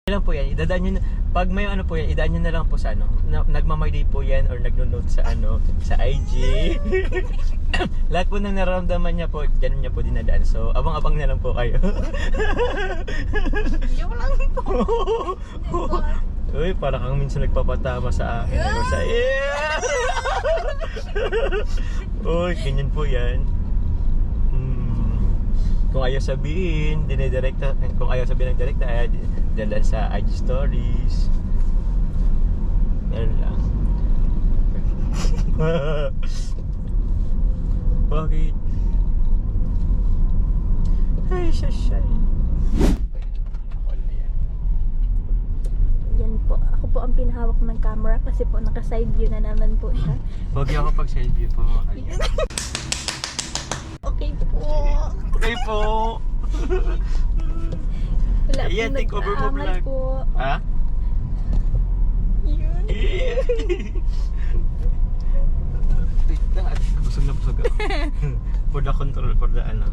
Lang po yan, idadaan nyo na, pag may ano po yan, idaan nyo na lang po sa ano, nagmamay po yan or nagno-note sa ano, sa IG. Lahat po ng nararamdaman niya po, dyan niya po dinadaan. So, abang-abang na lang po kayo. Joke lang po. Uy, para kang minsan nagpapatama sa akin. Or sa Uy, ganyan po yan. Kung ayaw sabihin, dinidirekta, kung ayaw sabihin ng direkta, ay dalan sa IG stories. Yan lang. Bakit? Ay, sasay. Yan po. Ako po ang pinahawak ng camera kasi po naka-side view na naman po siya. Huwag ako pag side view po. Okay po. Okay po. Wala Ayan, take over mo vlog. po. Ha? Yun. Wait na, busog na busog ako. For the control, for the ano.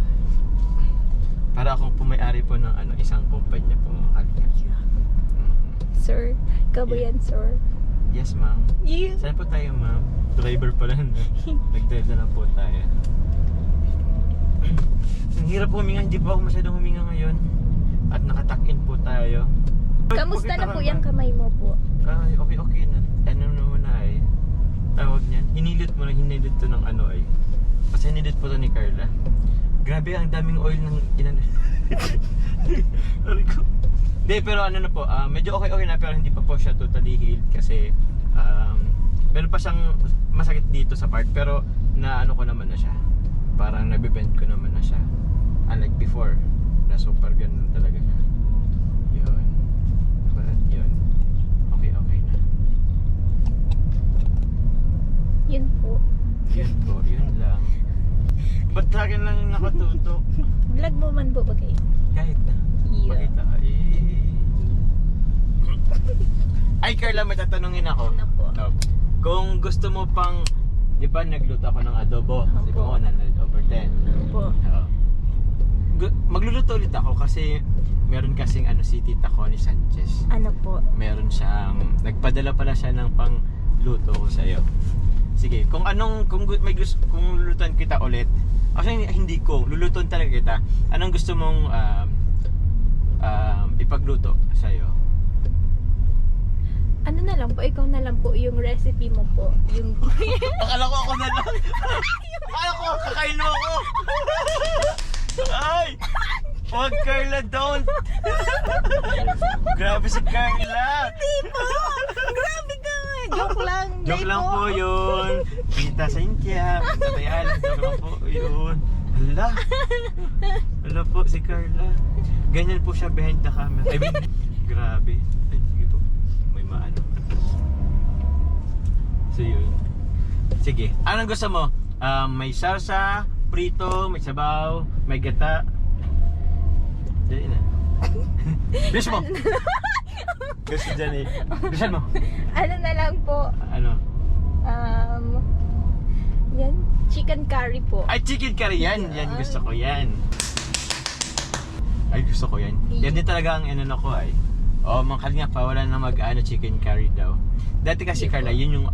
Para akong pumayari po ng ano, isang kumpanya po. Sir, ikaw ba yan, sir? Yes, ma'am. Yeah. Saan po tayo, ma'am? Driver pala na. Nag-drive na lang po tayo. Ang hirap huminga, hindi po ako masyadong huminga ngayon. At nakatuck-in po tayo. Kamusta na po yung kamay mo po? Ay, okay na. Ano naman na ay. Tawag niyan. Hinilot to ng ano ay. Kasi hinilot po to ni Carla. Grabe, ang daming oil ng inan. Sorry ko. Hindi, pero ano na po, medyo okay na pero hindi pa po siya totally healed kasi meron pa siyang masakit dito sa part pero na ano ko naman na siya. Parang nabibend ko naman na siya. Unlike before, na super ganun talaga siya. Yun. But yun. Okay na. Yun po. Yun po, yun lang. Ba't sa akin lang nakatutok? Vlog mo man po ba kayo? Kahit na. Yeah. Pakita ka. Ay, Carla, may tatanungin ako. Ano po? Kung gusto mo pang, di ba nagluto ako ng adobo? Di ba Opo. mo, 9/10. Po. Oo. Magluluto ulit ako kasi meron kasing ano si Tita Connie Sanchez. Ano po? Meron siyang, nagpadala pala siya ng pangluto ko sa'yo. Sige, kung may gusto, kung lulutuan kita ulit, actually hindi ko, lulutuan talaga kita. Anong gusto mong ipagluto sa'yo? Ano na lang po, ikaw na lang po yung recipe mo po. Yung Akala ko ako na lang. Akala ko kakain mo ako. Ay! Wag, Carla, don't! Grabe si Carla! Hindi po! Grabe ka! Joke lang! Joke lang po yun. Kita Cynthia. Kaya joke lang po yun. Hala po si Carla. Ganyan po siya behind the camera. I mean, grabe. Ay, sige po. May maano. So yun. Sige. Anong gusto mo? May salsa, prito, may sabaw, may gata. Dali na. Bilis mo! Gusto dyan eh. Bilisan mo. Ano na lang po? Ano? Yan. Chicken curry po. Ay, chicken curry yan. Yan, gusto ko yan. Ay, gusto ko yan. Yan din talaga ang inano ko ay. Oh, mga kalingap pa, wala na mag-ano chicken curry daw. Dati kasi Carla, yun yung